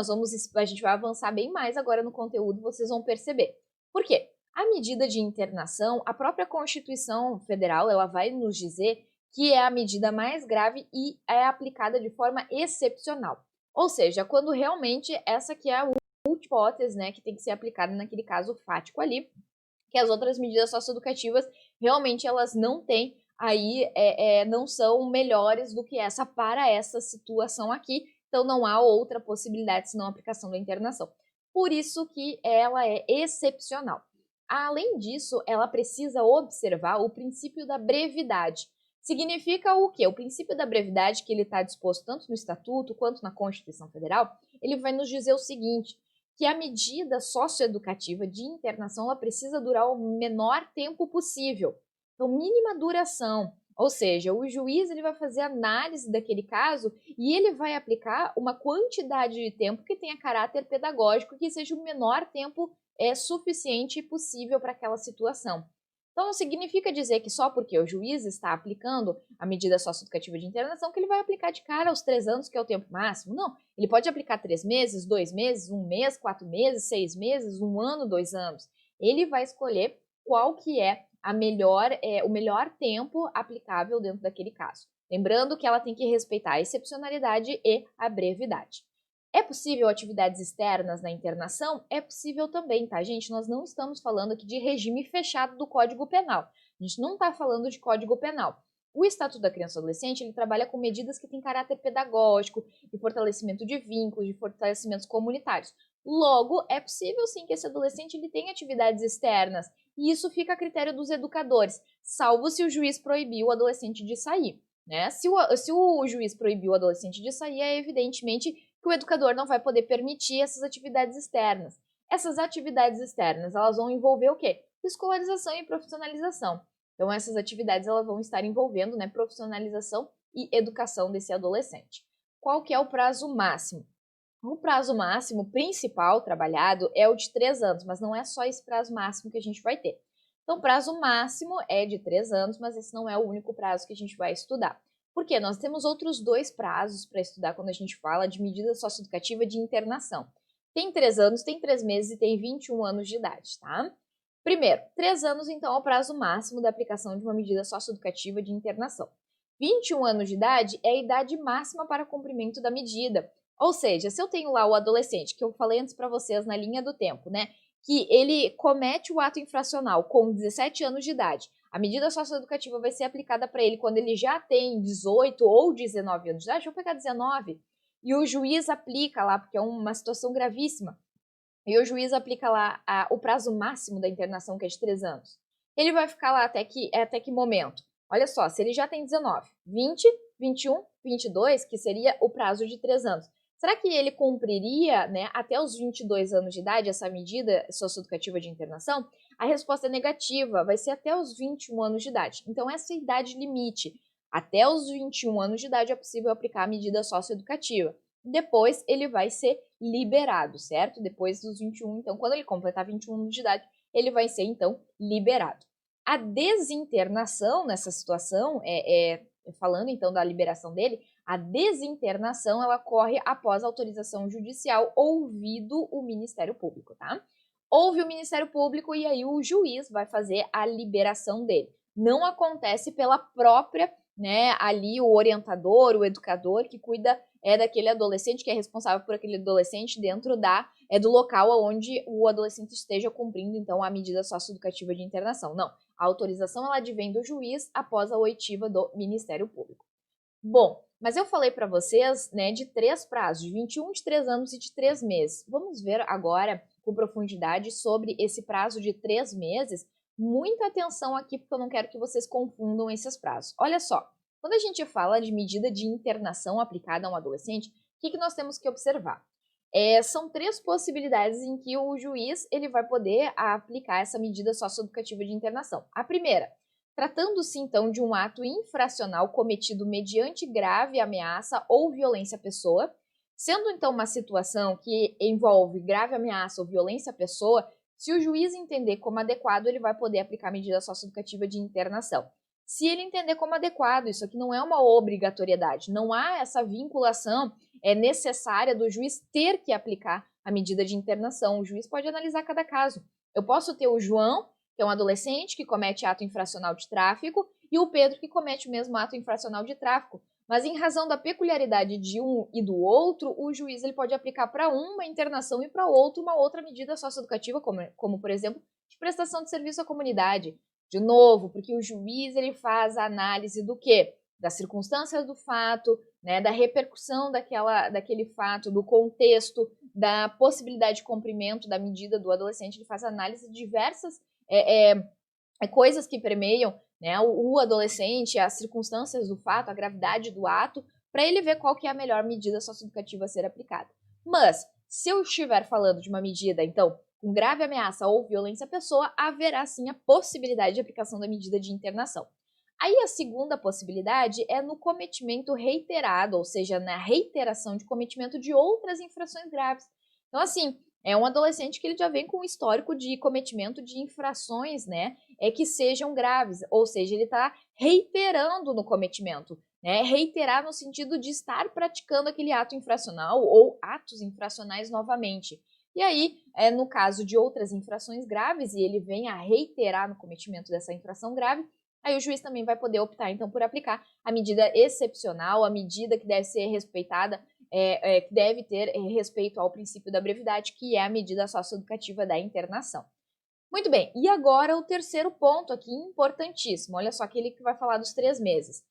A gente vai avançar bem mais agora no conteúdo, vocês vão perceber. Por quê? A medida de internação, a própria Constituição Federal, ela vai nos dizer que é a medida mais grave e é aplicada de forma excepcional. Ou seja, quando realmente essa que é a última hipótese, né, que tem que ser aplicada naquele caso fático ali, que as outras medidas socioeducativas realmente elas não têm aí, não são melhores do que essa para essa situação aqui, então não há outra possibilidade senão a aplicação da internação. Por isso que ela é excepcional. Além disso, ela precisa observar o princípio da brevidade. Significa o quê? O princípio da brevidade, que ele está disposto tanto no Estatuto quanto na Constituição Federal, ele vai nos dizer o seguinte, que a medida socioeducativa de internação ela precisa durar o menor tempo possível. Então, mínima duração. Ou seja, o juiz ele vai fazer análise daquele caso e ele vai aplicar uma quantidade de tempo que tenha caráter pedagógico, que seja o menor tempo suficiente e possível para aquela situação. Então, não significa dizer que só porque o juiz está aplicando a medida socioeducativa de internação que ele vai aplicar de cara aos 3 anos, que é o tempo máximo. Não, ele pode aplicar 3 meses, 2 meses, 1 mês, 4 meses, 6 meses, 1 ano, 2 anos. Ele vai escolher qual que é o melhor tempo aplicável dentro daquele caso. Lembrando que ela tem que respeitar a excepcionalidade e a brevidade. É possível atividades externas na internação? É possível também, tá, gente? Nós não estamos falando aqui de regime fechado do Código Penal. A gente não está falando de Código Penal. O Estatuto da Criança e Adolescente, ele trabalha com medidas que têm caráter pedagógico, de fortalecimento de vínculos, de fortalecimentos comunitários. Logo, é possível sim que esse adolescente ele tenha atividades externas, e isso fica a critério dos educadores, salvo se o juiz proibir o adolescente de sair. Né? Se o juiz proibir o adolescente de sair, é evidentemente que o educador não vai poder permitir essas atividades externas. Essas atividades externas, elas vão envolver o quê? Escolarização e profissionalização. Então, essas atividades elas vão estar envolvendo, né, profissionalização e educação desse adolescente. Qual que é o prazo máximo? O prazo máximo principal trabalhado é o de 3 anos, mas não é só esse prazo máximo que a gente vai ter. Então, o prazo máximo é de 3 anos, mas esse não é o único prazo que a gente vai estudar. Por quê? Nós temos outros 2 prazos para estudar quando a gente fala de medida socioeducativa de internação. Tem 3 anos, tem 3 meses e tem 21 anos de idade, tá? Primeiro, 3 anos, então, é o prazo máximo da aplicação de uma medida socioeducativa de internação. 21 anos de idade é a idade máxima para cumprimento da medida. Ou seja, se eu tenho lá o adolescente, que eu falei antes para vocês na linha do tempo, né? Que ele comete o ato infracional com 17 anos de idade, a medida socioeducativa vai ser aplicada para ele quando ele já tem 18 ou 19 anos de idade, deixa eu pegar 19, e o juiz aplica lá, porque é uma situação gravíssima, e o juiz aplica lá o prazo máximo da internação, que é de 3 anos. Ele vai ficar lá até que momento? Olha só, se ele já tem 19, 20, 21, 22, que seria o prazo de 3 anos. Será que ele cumpriria, né, até os 22 anos de idade essa medida socioeducativa de internação? A resposta é negativa, vai ser até os 21 anos de idade. Então, essa é a idade limite. Até os 21 anos de idade é possível aplicar a medida socioeducativa. Depois, ele vai ser liberado, certo? Depois dos 21, então, quando ele completar 21 anos de idade, ele vai ser, então, liberado. A desinternação nessa situação, falando, então, da liberação dele, a desinternação, ela ocorre após autorização judicial, ouvido o Ministério Público, tá? Ouve o Ministério Público e aí o juiz vai fazer a liberação dele. Não acontece pela própria, né, ali o orientador, o educador que cuida daquele adolescente, que é responsável por aquele adolescente dentro do local onde o adolescente esteja cumprindo, então, a medida socioeducativa de internação. Não, a autorização ela advém do juiz após a oitiva do Ministério Público. Bom, mas eu falei para vocês, né, de 3 prazos, de 21, de 3 anos e de 3 meses. Vamos ver agora com profundidade sobre esse prazo de 3 meses, muita atenção aqui, porque eu não quero que vocês confundam esses prazos. Olha só, quando a gente fala de medida de internação aplicada a um adolescente, o que nós temos que observar? São 3 possibilidades em que o juiz ele vai poder aplicar essa medida socioeducativa de internação. A primeira, tratando-se então de um ato infracional cometido mediante grave ameaça ou violência à pessoa, sendo então uma situação que envolve grave ameaça ou violência à pessoa, se o juiz entender como adequado, ele vai poder aplicar a medida socioeducativa de internação. Se ele entender como adequado, isso aqui não é uma obrigatoriedade, não há essa vinculação necessária do juiz ter que aplicar a medida de internação. O juiz pode analisar cada caso. Eu posso ter o João, que é um adolescente que comete ato infracional de tráfico, e o Pedro, que comete o mesmo ato infracional de tráfico. Mas em razão da peculiaridade de um e do outro, o juiz ele pode aplicar para um uma internação e para outro uma outra medida socioeducativa, como, por exemplo, de prestação de serviço à comunidade. De novo, porque o juiz ele faz a análise do quê? Das circunstâncias do fato, né, da repercussão daquele fato, do contexto, da possibilidade de cumprimento da medida do adolescente. Ele faz análise de diversas coisas que permeiam, né, o adolescente, as circunstâncias do fato, a gravidade do ato, para ele ver qual que é a melhor medida socioeducativa a ser aplicada. Mas, se eu estiver falando de uma medida, então, com grave ameaça ou violência à pessoa, haverá sim a possibilidade de aplicação da medida de internação. Aí a segunda possibilidade é no cometimento reiterado, ou seja, na reiteração de cometimento de outras infrações graves. Então, assim, é um adolescente que ele já vem com um histórico de cometimento de infrações, né, que sejam graves, ou seja, ele está reiterando no cometimento, né, reiterar no sentido de estar praticando aquele ato infracional ou atos infracionais novamente. E aí, no caso de outras infrações graves, e ele vem a reiterar no cometimento dessa infração grave, aí o juiz também vai poder optar, então, por aplicar a medida excepcional, a medida que deve ser respeitada, que deve ter respeito ao princípio da brevidade, que é a medida socioeducativa da internação. Muito bem, e agora o terceiro ponto aqui, importantíssimo, olha só, aquele que vai falar dos 3 meses.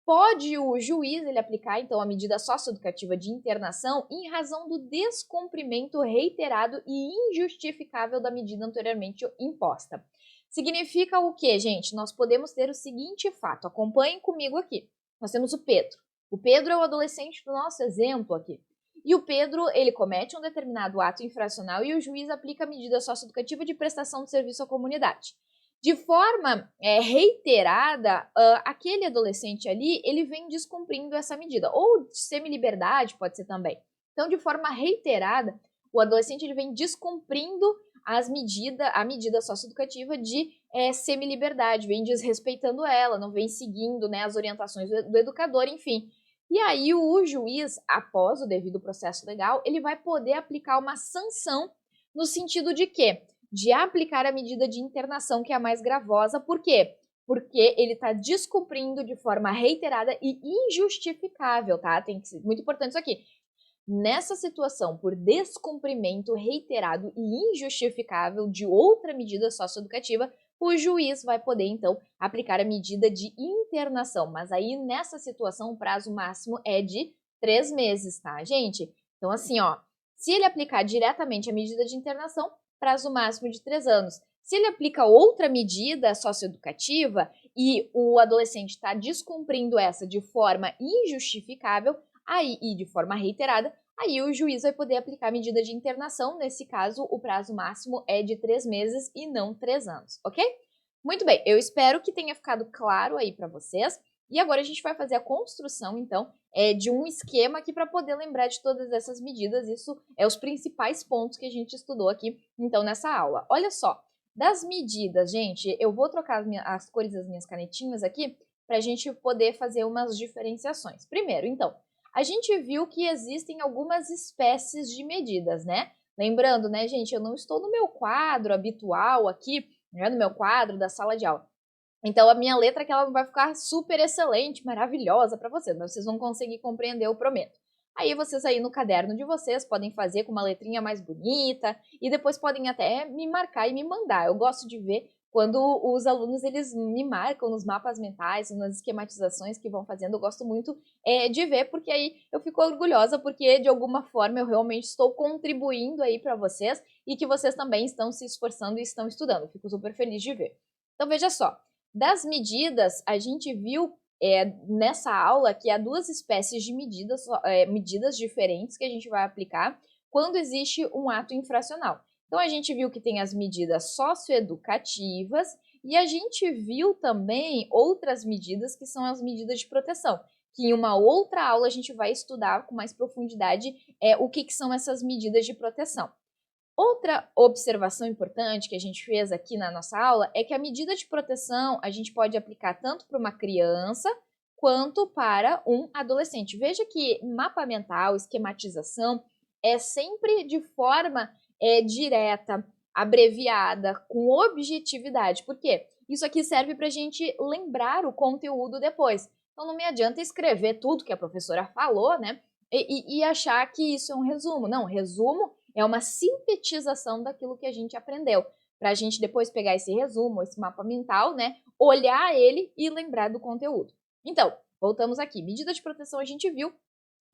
Pode o juiz ele aplicar, então, a medida socioeducativa de internação em razão do descumprimento reiterado e injustificável da medida anteriormente imposta. Significa o quê, gente? Nós podemos ter o seguinte fato, acompanhem comigo aqui. Nós temos o Pedro. O Pedro é o adolescente do nosso exemplo aqui. E o Pedro, ele comete um determinado ato infracional e o juiz aplica a medida socioeducativa de prestação de serviço à comunidade. De forma reiterada, aquele adolescente ali, ele vem descumprindo essa medida, ou semi-liberdade pode ser também. Então, de forma reiterada, o adolescente ele vem descumprindo a medida socioeducativa de semi-liberdade, vem desrespeitando ela, não vem seguindo, né, as orientações do educador, enfim. E aí o juiz, após o devido processo legal, ele vai poder aplicar uma sanção no sentido de quê? De aplicar a medida de internação, que é a mais gravosa. Por quê? Porque ele está descumprindo de forma reiterada e injustificável, tá? Tem que ser muito importante isso aqui. Nessa situação, por descumprimento reiterado e injustificável de outra medida socioeducativa, o juiz vai poder, então, aplicar a medida de internação. Mas aí, nessa situação, o prazo máximo é de 3 meses, tá, gente? Então, assim, ó, se ele aplicar diretamente a medida de internação, prazo máximo de 3 anos. Se ele aplica outra medida socioeducativa e o adolescente está descumprindo essa de forma injustificável, aí, e de forma reiterada, aí o juiz vai poder aplicar a medida de internação. Nesse caso, o prazo máximo é de 3 meses e não 3 anos, ok? Muito bem, eu espero que tenha ficado claro aí para vocês. E agora a gente vai fazer a construção, então, de um esquema aqui para poder lembrar de todas essas medidas. Isso é os principais pontos que a gente estudou aqui, então, nessa aula. Olha só, das medidas, gente, eu vou trocar as cores das minhas canetinhas aqui para a gente poder fazer umas diferenciações. Primeiro, então, a gente viu que existem algumas espécies de medidas, né? Lembrando, né, gente, eu não estou no meu quadro habitual aqui, né, no meu quadro da sala de aula. Então, a minha letra que ela não vai ficar super excelente, maravilhosa para vocês, mas vocês vão conseguir compreender, eu prometo. Aí vocês aí no caderno de vocês podem fazer com uma letrinha mais bonita e depois podem até me marcar e me mandar. Eu gosto de ver quando os alunos eles me marcam nos mapas mentais, nas esquematizações que vão fazendo, eu gosto muito de ver, porque aí eu fico orgulhosa, porque de alguma forma eu realmente estou contribuindo aí para vocês e que vocês também estão se esforçando e estão estudando. Eu fico super feliz de ver. Então veja só, das medidas, a gente viu nessa aula que há duas espécies de medidas, medidas diferentes que a gente vai aplicar quando existe um ato infracional. Então, a gente viu que tem as medidas socioeducativas e a gente viu também outras medidas que são as medidas de proteção, que em uma outra aula a gente vai estudar com mais profundidade o que são essas medidas de proteção. Outra observação importante que a gente fez aqui na nossa aula é que a medida de proteção a gente pode aplicar tanto para uma criança quanto para um adolescente. Veja que mapa mental, esquematização, é sempre de forma direta, abreviada, com objetividade. Por quê? Isso aqui serve para a gente lembrar o conteúdo depois. Então não me adianta escrever tudo que a professora falou, né? E achar que isso é um resumo. Não, resumo é uma sintetização daquilo que a gente aprendeu, para a gente depois pegar esse resumo, esse mapa mental, né, olhar ele e lembrar do conteúdo. Então, voltamos aqui. Medida de proteção a gente viu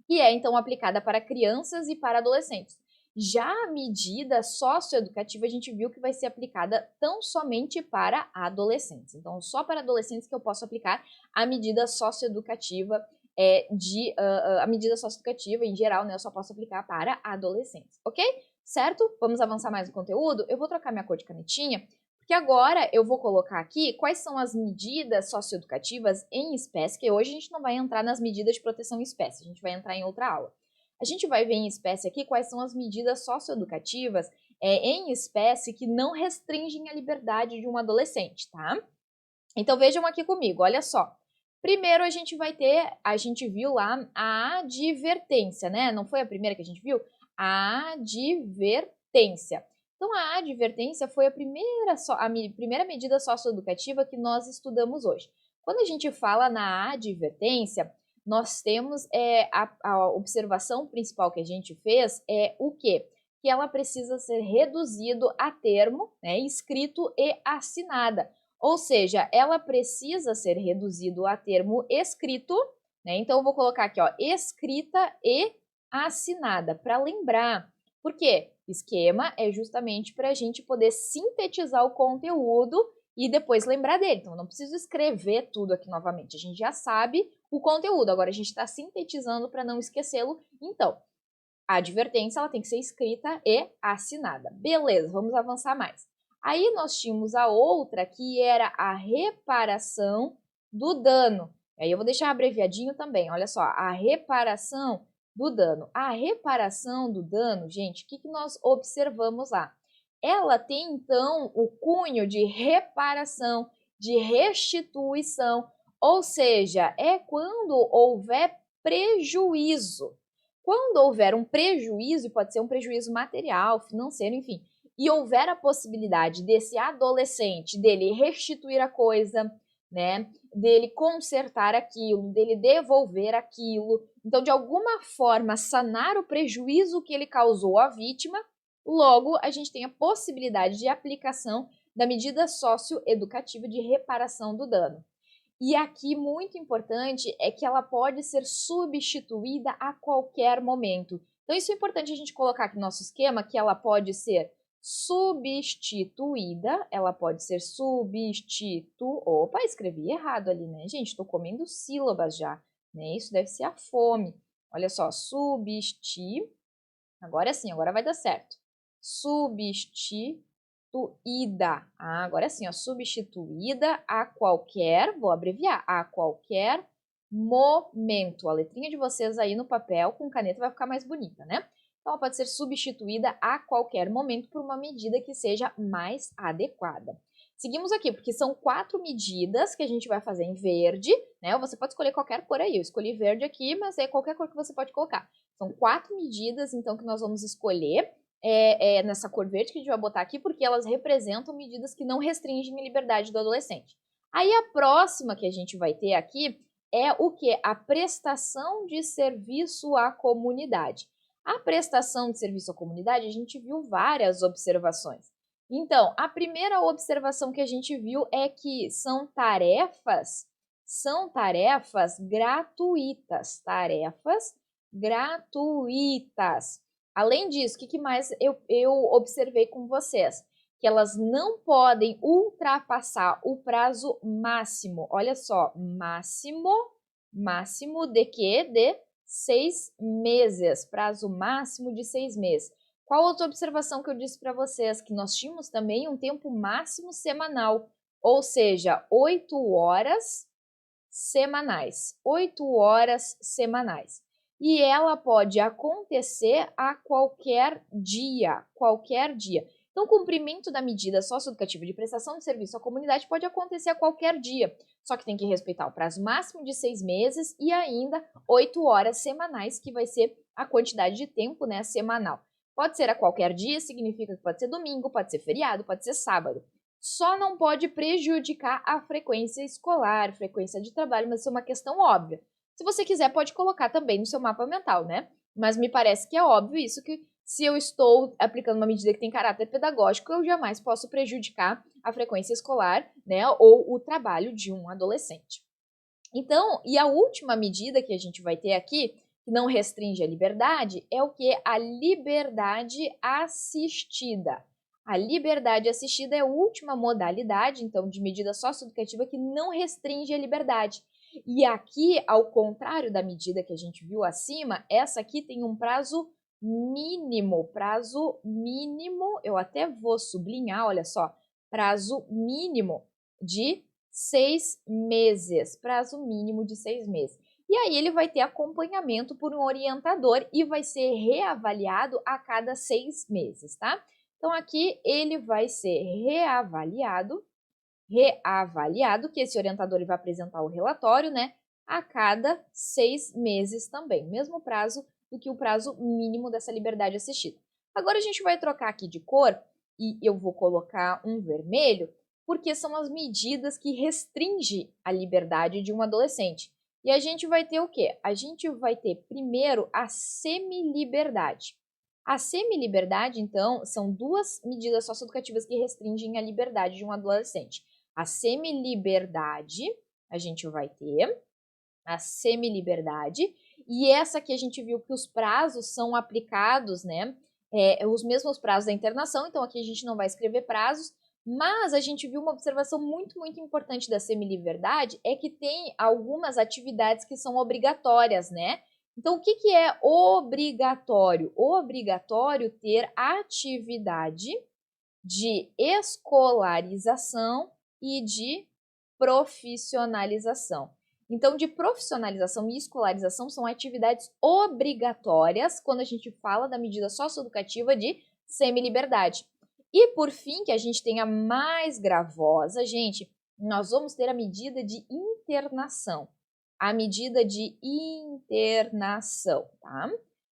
que é, então, aplicada para crianças e para adolescentes. Já a medida socioeducativa a gente viu que vai ser aplicada tão somente para adolescentes. Então, só para adolescentes que eu posso aplicar a medida socioeducativa a medida socioeducativa em geral, né, eu só posso aplicar para adolescentes, ok? Certo? Vamos avançar mais no conteúdo? Eu vou trocar minha cor de canetinha, porque agora eu vou colocar aqui quais são as medidas socioeducativas em espécie, que hoje a gente não vai entrar nas medidas de proteção em espécie, a gente vai entrar em outra aula. A gente vai ver em espécie aqui quais são as medidas socioeducativas em espécie que não restringem a liberdade de um adolescente, tá? Então vejam aqui comigo, olha só. Primeiro a gente viu lá a advertência, né? Não foi a primeira que a gente viu? A advertência. Então a advertência foi a primeira medida socioeducativa que nós estudamos hoje. Quando a gente fala na advertência, nós temos a observação principal que a gente fez é o quê? Que ela precisa ser reduzido a termo, né, escrito e assinada. Ou seja, ela precisa ser reduzido a termo escrito, né? Então, eu vou colocar aqui, ó, escrita e assinada, para lembrar. Por quê? Esquema é justamente para a gente poder sintetizar o conteúdo e depois lembrar dele. Então, eu não preciso escrever tudo aqui novamente. A gente já sabe o conteúdo, agora a gente está sintetizando para não esquecê-lo. Então, a advertência ela tem que ser escrita e assinada. Beleza, vamos avançar mais. Aí nós tínhamos a outra que era a reparação do dano. Aí eu vou deixar abreviadinho também, olha só, a reparação do dano. A reparação do dano, gente, o que nós observamos lá? Ela tem, então, o cunho de reparação, de restituição, ou seja, é quando houver prejuízo. Quando houver um prejuízo, pode ser um prejuízo material, financeiro, enfim, e houver a possibilidade desse adolescente, dele restituir a coisa, né, dele consertar aquilo, dele devolver aquilo, então de alguma forma sanar o prejuízo que ele causou à vítima, logo a gente tem a possibilidade de aplicação da medida socioeducativa de reparação do dano. E aqui, muito importante, é que ela pode ser substituída a qualquer momento. Então, isso é importante a gente colocar aqui no nosso esquema, que ela pode ser substituída, ela pode ser Opa, escrevi errado ali, né, gente? Estou comendo sílabas já, né? Isso deve ser a fome. Olha só, Agora sim, agora vai dar certo. Substituída. Agora sim, ó, substituída a qualquer, vou abreviar, a qualquer momento. A letrinha de vocês aí no papel com caneta vai ficar mais bonita, né? Então, ela pode ser substituída a qualquer momento por uma medida que seja mais adequada. Seguimos aqui, porque são 4 medidas que a gente vai fazer em verde, né? Ou você pode escolher qualquer cor aí. Eu escolhi verde aqui, mas é qualquer cor que você pode colocar. São 4 medidas, então, que nós vamos escolher nessa cor verde que a gente vai botar aqui, porque elas representam medidas que não restringem a liberdade do adolescente. Aí, a próxima que a gente vai ter aqui é o quê? A prestação de serviço à comunidade. A prestação de serviço à comunidade, a gente viu várias observações. Então, a primeira observação que a gente viu é que são tarefas gratuitas. Além disso, o que mais eu observei com vocês? Que elas não podem ultrapassar o prazo máximo. Olha só, máximo de quê? De 6 meses. Prazo máximo de 6 meses. Qual outra observação que eu disse para vocês? Que nós tínhamos também um tempo máximo semanal, ou seja, 8 horas semanais. 8 horas semanais. E ela pode acontecer a qualquer dia, Então, o cumprimento da medida socioeducativa de prestação de serviço à comunidade pode acontecer a qualquer dia, só que tem que respeitar o prazo máximo de 6 meses e ainda 8 horas semanais, que vai ser a quantidade de tempo, né, semanal. Pode ser a qualquer dia, significa que pode ser domingo, pode ser feriado, pode ser sábado. Só não pode prejudicar a frequência escolar, frequência de trabalho, mas isso é uma questão óbvia. Se você quiser, pode colocar também no seu mapa mental, né? Mas me parece que é óbvio isso, que se eu estou aplicando uma medida que tem caráter pedagógico, eu jamais posso prejudicar a frequência escolar, né, ou o trabalho de um adolescente. Então, e a última medida que a gente vai ter aqui, que não restringe a liberdade, é o que? A liberdade assistida. A liberdade assistida é a última modalidade, então, de medida socioeducativa que não restringe a liberdade. E aqui, ao contrário da medida que a gente viu acima, essa aqui tem um prazo mínimo, eu até vou sublinhar, olha só, prazo mínimo de 6 meses, prazo mínimo de 6 meses. E aí ele vai ter acompanhamento por um orientador e vai ser reavaliado a cada 6 meses, tá? Então aqui ele vai ser reavaliado, que esse orientador ele vai apresentar o relatório, né? A cada 6 meses também, mesmo prazo do que o prazo mínimo dessa liberdade assistida. Agora a gente vai trocar aqui de cor e eu vou colocar um vermelho, porque são as medidas que restringem a liberdade de um adolescente. E a gente vai ter o quê? A gente vai ter primeiro a semiliberdade. A semiliberdade, então, são duas medidas socioeducativas que restringem a liberdade de um adolescente. A semiliberdade, a gente vai ter a semiliberdade, e essa aqui a gente viu que os prazos são aplicados, né? Os mesmos prazos da internação, então aqui a gente não vai escrever prazos, mas a gente viu uma observação muito importante da semiliberdade, é que tem algumas atividades que são obrigatórias, né? Então, o que é obrigatório? Obrigatório ter atividade de escolarização e de profissionalização. Então, de profissionalização e escolarização são atividades obrigatórias quando a gente fala da medida socioeducativa de semiliberdade. E, por fim, que a gente tem a mais gravosa, gente, nós vamos ter a medida de internação. A medida de internação, tá?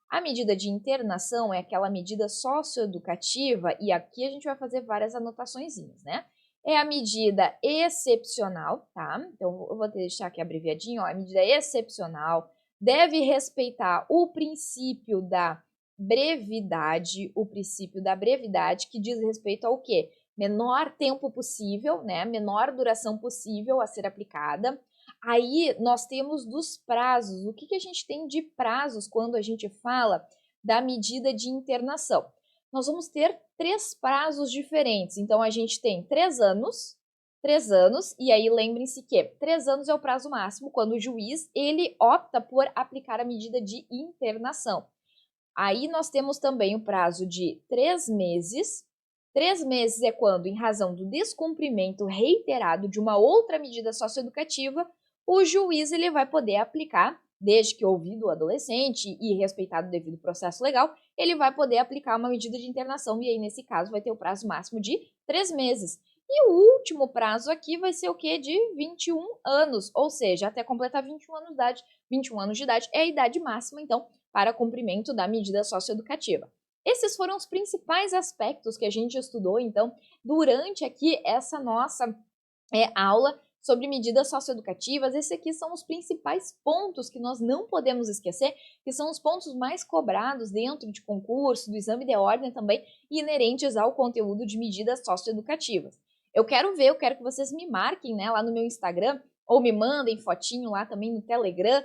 A medida de internação é aquela medida socioeducativa, e aqui a gente vai fazer várias anotaçõezinhas, né? É a medida excepcional, tá? Então, eu vou deixar aqui abreviadinho, ó. A medida excepcional deve respeitar o princípio da brevidade, que diz respeito ao quê? Menor tempo possível, né? Menor duração possível a ser aplicada. Aí, nós temos dos prazos. O que a gente tem de prazos quando a gente fala da medida de internação? Nós vamos ter 3 prazos diferentes. Então, a gente tem 3 anos, e aí lembrem-se que 3 anos é o prazo máximo quando o juiz ele opta por aplicar a medida de internação. Aí nós temos também o prazo de 3 meses. 3 meses é quando, em razão do descumprimento reiterado de uma outra medida socioeducativa, o juiz ele vai poder aplicar, desde que ouvido o adolescente e respeitado o devido processo legal, ele vai poder aplicar uma medida de internação e aí, nesse caso, vai ter o prazo máximo de 3 meses. E o último prazo aqui vai ser o quê? De 21 anos, ou seja, até completar 21 anos de idade. 21 anos de idade é a idade máxima, então, para cumprimento da medida socioeducativa. Esses foram os principais aspectos que a gente estudou, então, durante aqui essa nossa aula sobre medidas socioeducativas. Esses aqui são os principais pontos que nós não podemos esquecer, que são os pontos mais cobrados dentro de concurso, do exame de ordem também, e inerentes ao conteúdo de medidas socioeducativas. Eu quero que vocês me marquem, né, lá no meu Instagram, ou me mandem fotinho lá também no Telegram,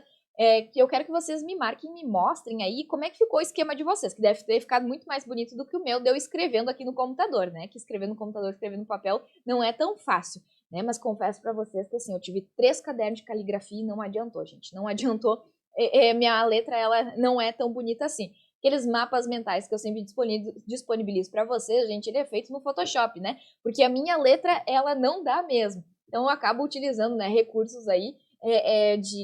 que eu quero que vocês me marquem, me mostrem aí como é que ficou o esquema de vocês, que deve ter ficado muito mais bonito do que o meu, de eu escrevendo aqui no computador, né? Que escrever no computador, escrever no papel não é tão fácil, né? Mas confesso pra vocês que assim, eu tive 3 cadernos de caligrafia e não adiantou, gente. Não adiantou. Minha letra, ela não é tão bonita assim. Aqueles mapas mentais que eu sempre disponibilizo pra vocês, gente, ele é feito no Photoshop, né? Porque a minha letra, ela não dá mesmo. Então eu acabo utilizando, né, recursos aí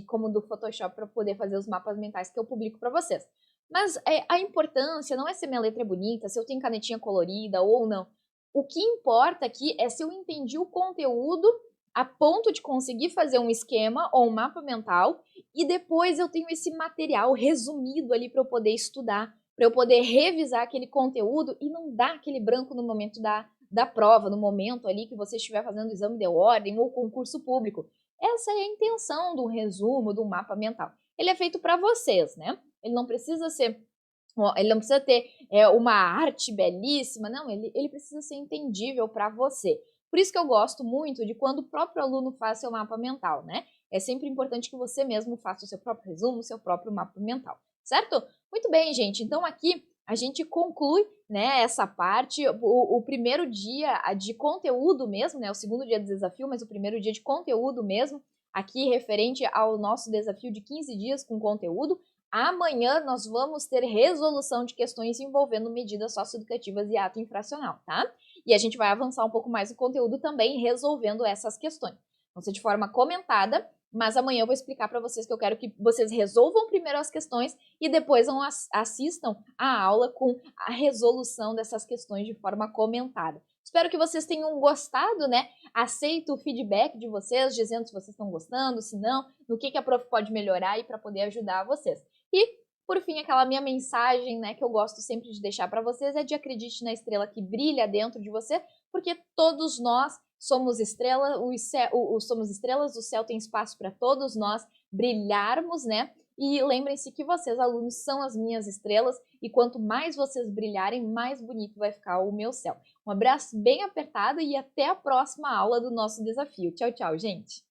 como do Photoshop para poder fazer os mapas mentais que eu publico para vocês. Mas a importância não é se minha letra é bonita, se eu tenho canetinha colorida ou não. O que importa aqui é se eu entendi o conteúdo a ponto de conseguir fazer um esquema ou um mapa mental e depois eu tenho esse material resumido ali para eu poder estudar, para eu poder revisar aquele conteúdo e não dar aquele branco no momento da prova, no momento ali que você estiver fazendo o exame de ordem ou concurso público. Essa é a intenção do resumo, do mapa mental. Ele é feito para vocês, né? Ele não precisa ter uma arte belíssima, não, ele precisa ser entendível para você. Por isso que eu gosto muito de quando o próprio aluno faz seu mapa mental, né? É sempre importante que você mesmo faça o seu próprio resumo, o seu próprio mapa mental, certo? Muito bem, gente. Então aqui a gente conclui, né, essa parte, o primeiro dia de conteúdo mesmo, né, o segundo dia do desafio, mas o primeiro dia de conteúdo mesmo, aqui referente ao nosso desafio de 15 dias com conteúdo. Amanhã nós vamos ter resolução de questões envolvendo medidas socioeducativas e ato infracional, tá? E a gente vai avançar um pouco mais o conteúdo também resolvendo essas questões. Vão ser de forma comentada, mas amanhã eu vou explicar para vocês que eu quero que vocês resolvam primeiro as questões e depois assistam a aula com a resolução dessas questões de forma comentada. Espero que vocês tenham gostado, né? Aceito o feedback de vocês, dizendo se vocês estão gostando, se não, no que a prof pode melhorar e para poder ajudar vocês. E, por fim, aquela minha mensagem, né, que eu gosto sempre de deixar para vocês é de acredite na estrela que brilha dentro de você, porque todos nós somos estrelas, somos estrelas, o céu tem espaço para todos nós brilharmos, né? E lembrem-se que vocês, alunos, são as minhas estrelas e quanto mais vocês brilharem, mais bonito vai ficar o meu céu. Um abraço bem apertado e até a próxima aula do nosso desafio. Tchau, tchau, gente!